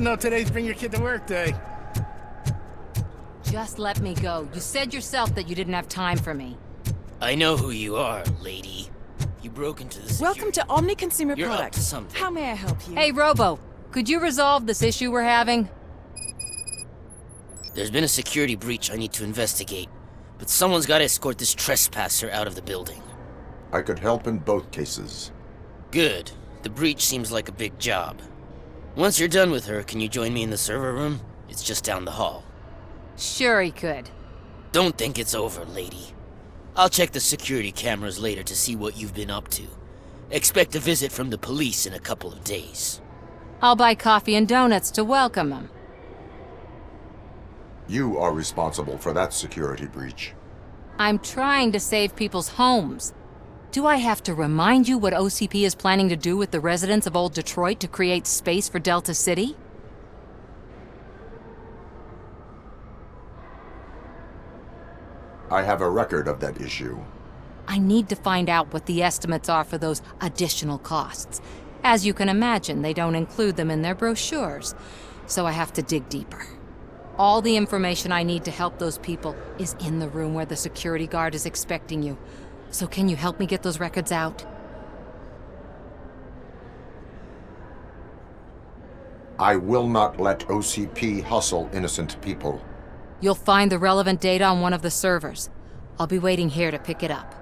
know today's bring your kid to work day. Just let me go. You said yourself that you didn't have time for me. I know who you are, lady. You broke into the security... Welcome to Omni Consumer You're Products. up to something. How may I help you? Hey, Robo, could you resolve this issue we're having? There's been a security breach I need to investigate, but someone's got to escort this trespasser out of the building. I could help in both cases. Good. The breach seems like a big job. Once you're done with her, can you join me in the server room? It's just down the hall. Sure he could. Don't think it's over, lady. I'll check the security cameras later to see what you've been up to. Expect a visit from the police in a couple of days. I'll buy coffee and donuts to welcome him. You are responsible for that security breach. I'm trying to save people's homes. Do I have to remind you what OCP is planning to do with the residents of Old Detroit to create space for Delta City? I have a record of that issue. I need to find out what the estimates are for those additional costs. As you can imagine, they don't include them in their brochures, so I have to dig deeper. All the information I need to help those people is in the room where the security guard is expecting you. So can you help me get those records out? I will not let OCP hustle innocent people. You'll find the relevant data on one of the servers. I'll be waiting here to pick it up.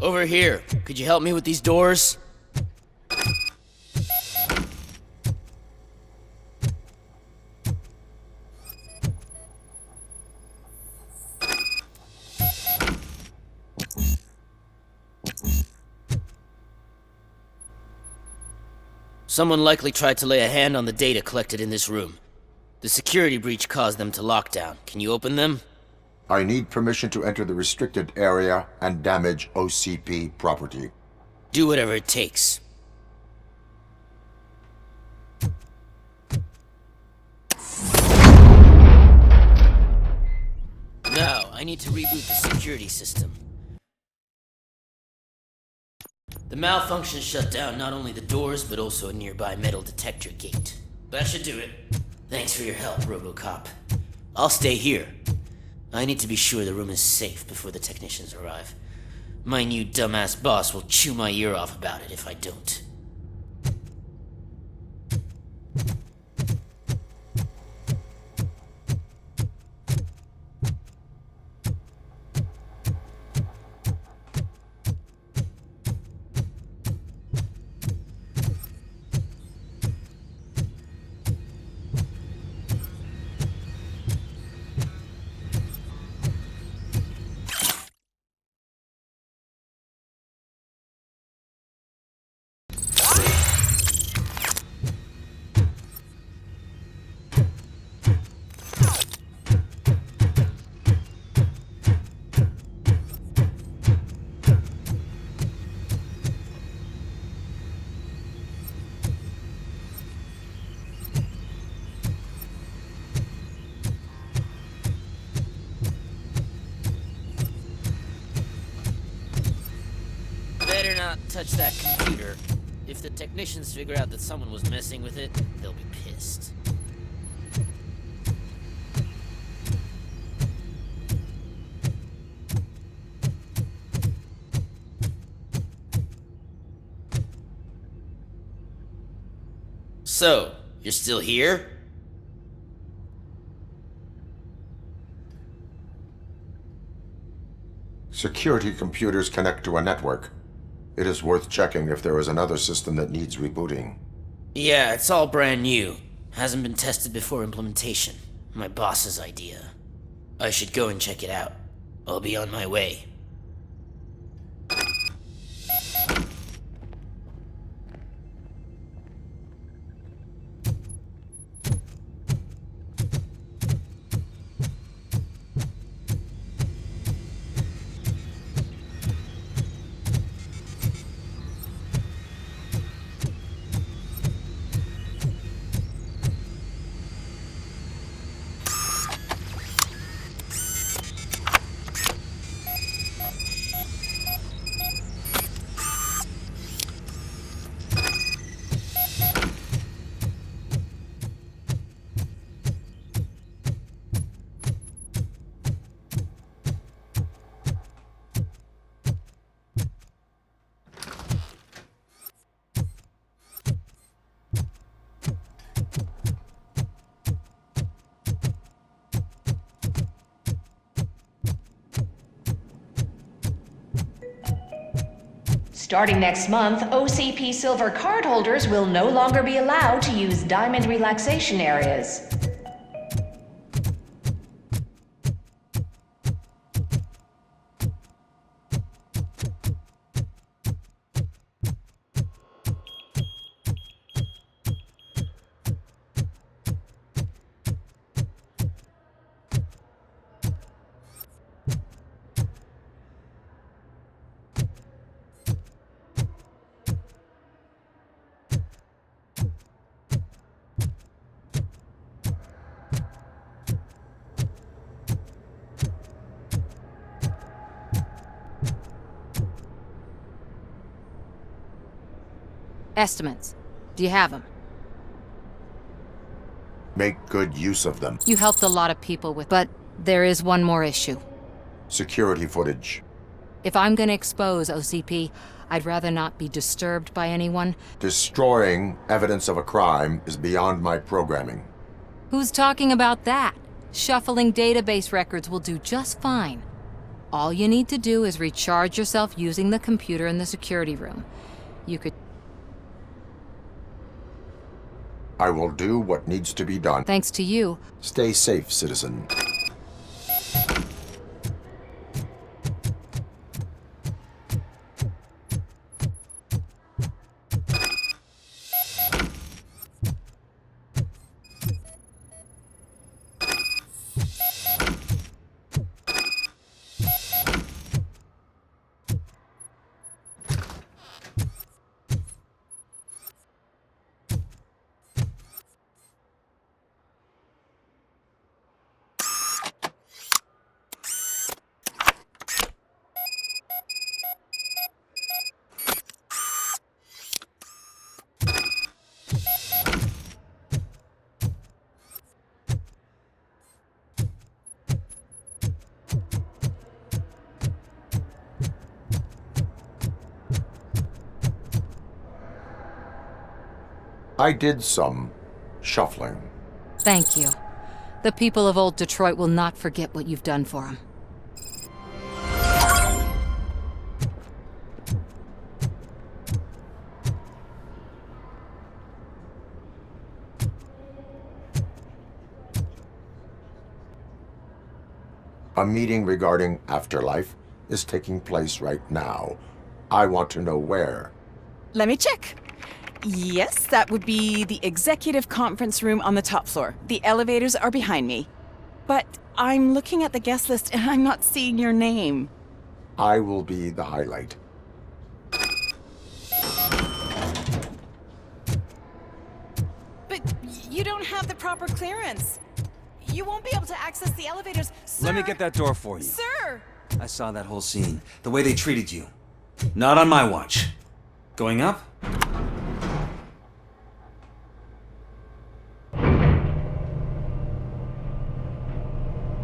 Over here. Could you help me with these doors? Someone likely tried to lay a hand on the data collected in this room. The security breach caused them to lock down. Can you open them? I need permission to enter the restricted area and damage OCP property. Do whatever it takes. Now, I need to reboot the security system. The malfunction shut down not only the doors, but also a nearby metal detector gate. That should do it. Thanks for your help, Robocop. I'll stay here. I need to be sure the room is safe before the technicians arrive. My new dumbass boss will chew my ear off about it if I don't. Better not touch that computer. If the technicians figure out that someone was messing with it, they'll be pissed. So, you're still here? Security computers connect to a network. It is worth checking if there is another system that needs rebooting. Yeah, it's all brand new. Hasn't been tested before implementation. My boss's idea. I should go and check it out. I'll be on my way. Starting next month, OCP Silver cardholders will no longer be allowed to use Diamond relaxation areas. Estimates. Do you have them? Make good use of them. You helped a lot of people with, but there is one more issue. Security footage. If I'm gonna expose OCP, I'd rather not be disturbed by anyone. Destroying evidence of a crime is beyond my programming. Who's talking about that? Shuffling database records will do just fine. All you need to do is recharge yourself using the computer in the security room. You could... I will do what needs to be done. Thanks to you. Stay safe, citizen. I did some shuffling. Thank you. The people of Old Detroit will not forget what you've done for them. A meeting regarding afterlife is taking place right now. I want to know where. Let me check. Yes, that would be the executive conference room on the top floor. The elevators are behind me. But I'm looking at the guest list and I'm not seeing your name. I will be the highlight. But you don't have the proper clearance. You won't be able to access the elevators, sir. Let me get that door for you. Sir! I saw that whole scene. The way they treated you. Not on my watch. Going up?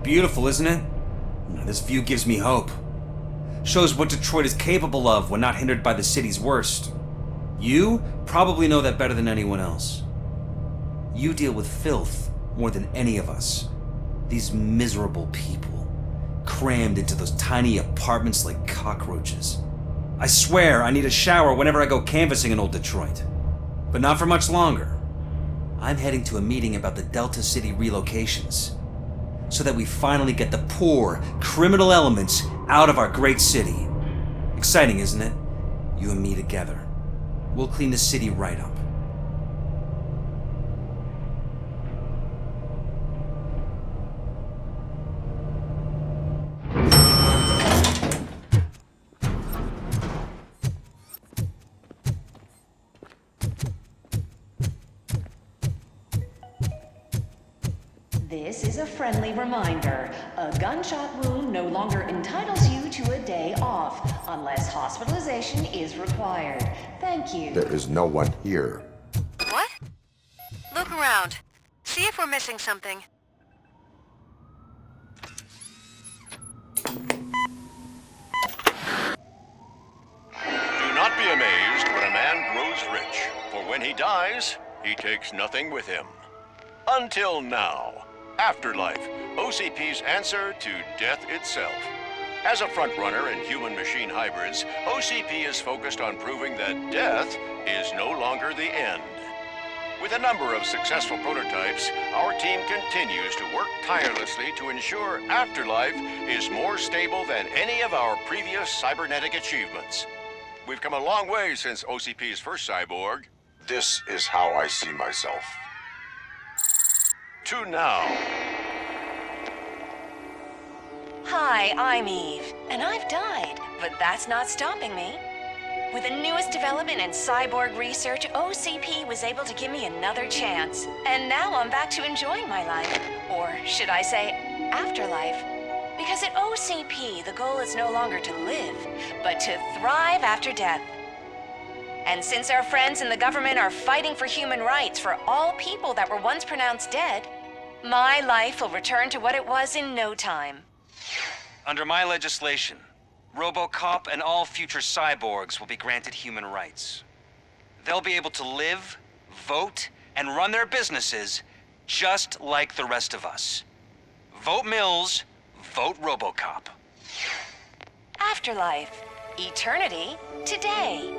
Beautiful, isn't it? This view gives me hope. Shows what Detroit is capable of when not hindered by the city's worst. You probably know that better than anyone else. You deal with filth more than any of us. These miserable people, crammed into those tiny apartments like cockroaches. I swear I need a shower whenever I go canvassing in Old Detroit. But not for much longer. I'm heading to a meeting about the Delta City relocations, so that we finally get the poor, criminal elements out of our great city. Exciting, isn't it? You and me together. We'll clean the city right up. This is a friendly reminder. A gunshot wound no longer entitles you to a day off, unless hospitalization is required. Thank you. There is no one here. What? Look around. See if we're missing something. Do not be amazed when a man grows rich, for when he dies, he takes nothing with him. Until now. Afterlife, OCP's answer to death itself. As a frontrunner in human-machine hybrids, OCP is focused on proving that death is no longer the end. With a number of successful prototypes, our team continues to work tirelessly to ensure Afterlife is more stable than any of our previous cybernetic achievements. We've come a long way since OCP's first cyborg. This is how I see myself. To now. Hi, I'm Eve, and I've died, but that's not stopping me. With the newest development in cyborg research, OCP was able to give me another chance. And now I'm back to enjoying my life. Or should I say, afterlife. Because at OCP, the goal is no longer to live, but to thrive after death. And since our friends in the government are fighting for human rights for all people that were once pronounced dead, my life will return to what it was in no time. Under my legislation, Robocop and all future cyborgs will be granted human rights. They'll be able to live, vote, and run their businesses just like the rest of us. Vote Mills, vote Robocop. Afterlife. Eternity. Today.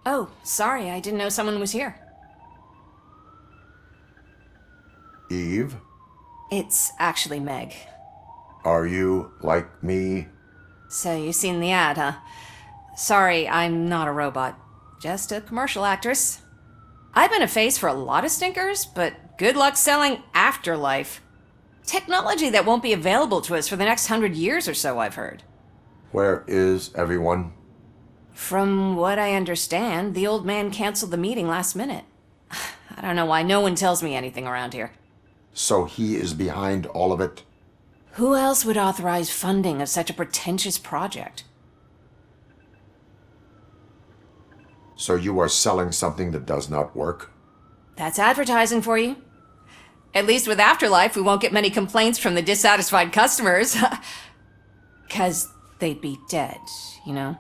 Oh, sorry, I didn't know someone was here. Eve, It's actually Meg. are you like me? So you've seen the ad, huh? Sorry, I'm not a robot. Just a commercial actress. I've been a face for a lot of stinkers, but good luck selling Afterlife. Technology that won't be available to us for the next 100 years or so, I've heard. Where is everyone? From what I understand, the old man canceled the meeting last minute. I don't know why no one tells me anything around here. So he is behind all of it? Who else would authorize funding of such a pretentious project? So you are selling something that does not work? That's advertising for you. At least with Afterlife, we won't get many complaints from the dissatisfied customers. 'Cause they'd be dead, you know?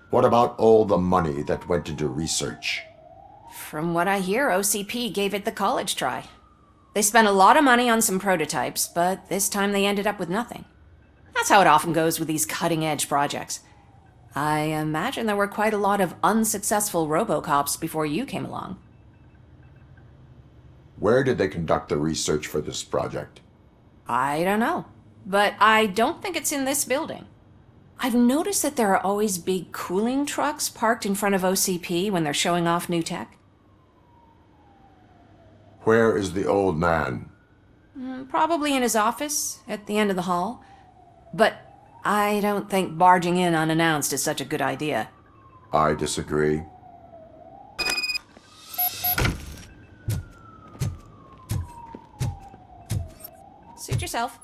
What about all the money that went into research? From what I hear, OCP gave it the college try. They spent a lot of money on some prototypes, but this time they ended up with nothing. That's how it often goes with these cutting-edge projects. I imagine there were quite a lot of unsuccessful Robocops before you came along. Where did they conduct the research for this project? I don't know, but I don't think it's in this building. I've noticed that there are always big cooling trucks parked in front of OCP when they're showing off new tech. Where is the old man? Probably in his office, at the end of the hall. But I don't think barging in unannounced is such a good idea. I disagree. Suit yourself.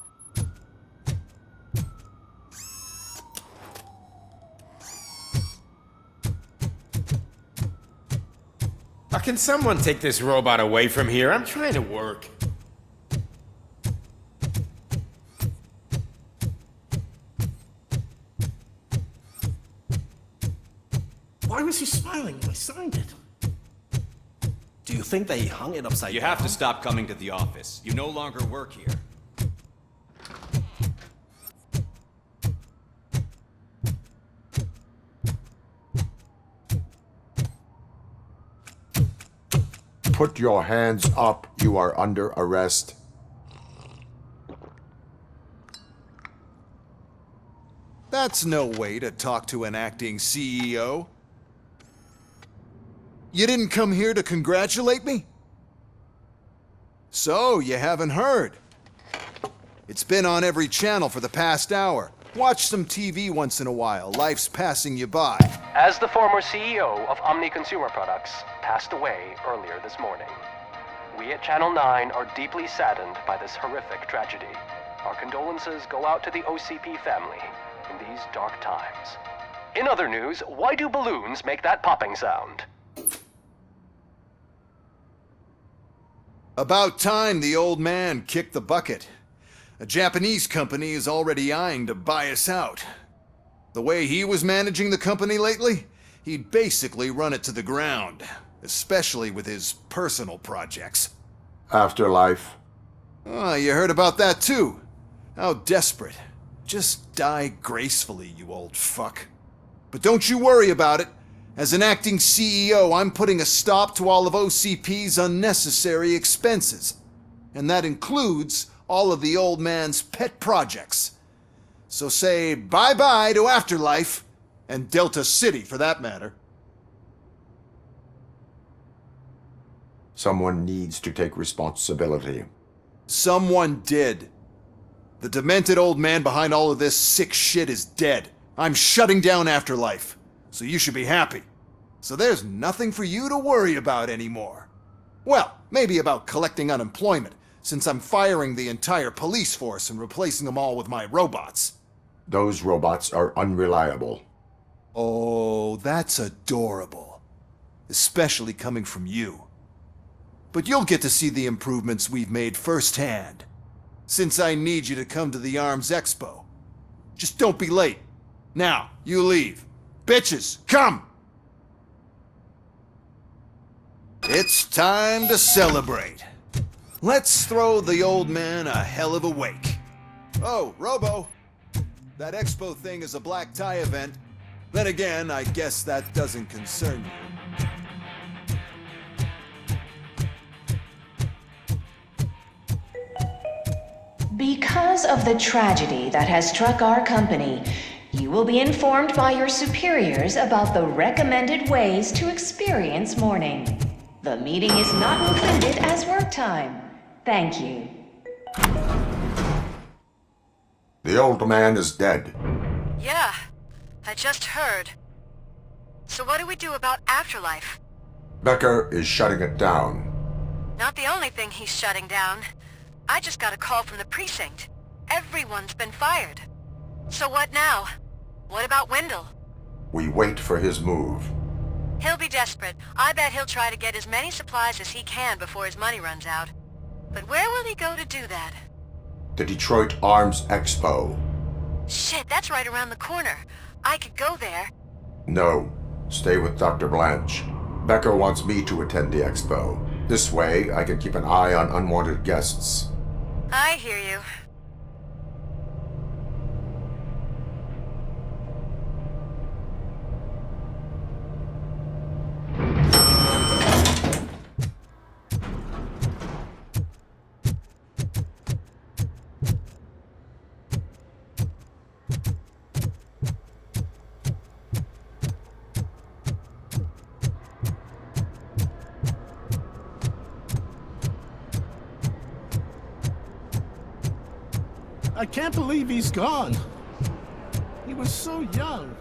Can someone take this robot away from here? I'm trying to work. Why was he smiling when I signed it? Do you think they hung it upside down? You have to stop coming to the office. You no longer work here. Put your hands up. You are under arrest. That's no way to talk to an acting CEO. You didn't come here to congratulate me? So, you haven't heard. It's been on every channel for the past hour. Watch some TV once in a while. Life's passing you by. As the former CEO of Omni Consumer Products passed away earlier this morning, we at Channel 9 are deeply saddened by this horrific tragedy. Our condolences go out to the OCP family in these dark times. In other news, why do balloons make that popping sound? About time the old man kicked the bucket. A Japanese company is already eyeing to buy us out. The way he was managing the company lately, he'd basically run it to the ground, especially with his personal projects. Afterlife. Oh, you heard about that too? How desperate. Just die gracefully, you old fuck. But don't you worry about it. As an acting CEO, I'm putting a stop to all of OCP's unnecessary expenses. And that includes all of the old man's pet projects. So say bye-bye to Afterlife, and Delta City for that matter. Someone needs to take responsibility. Someone did. The demented old man behind all of this sick shit is dead. I'm shutting down Afterlife, so you should be happy. So there's nothing for you to worry about anymore. Well, maybe about collecting unemployment, since I'm firing the entire police force and replacing them all with my robots. Those robots are unreliable. Oh, that's adorable. Especially coming from you. But you'll get to see the improvements we've made firsthand. Since I need you to come to the ARMS Expo. Just don't be late. Now, you leave. Bitches, come! It's time to celebrate. Let's throw the old man a hell of a wake. Oh, Robo. That expo thing is a black tie event. Then again, I guess that doesn't concern you. Because of the tragedy that has struck our company, you will be informed by your superiors about the recommended ways to experience mourning. The meeting is not included as work time. Thank you. The old man is dead. Yeah, I just heard. So what do we do about Afterlife? Becker is shutting it down. Not the only thing he's shutting down. I just got a call from the precinct. Everyone's been fired. So what now? What about Wendell? We wait for his move. He'll be desperate. I bet he'll try to get as many supplies as he can before his money runs out. But where will he go to do that? The Detroit Arms Expo. Shit, that's right around the corner. I could go there. No. Stay with Dr. Blanche. Becker wants me to attend the expo. This way, I can keep an eye on unwanted guests. I hear you. I can't believe he's gone. He was so young.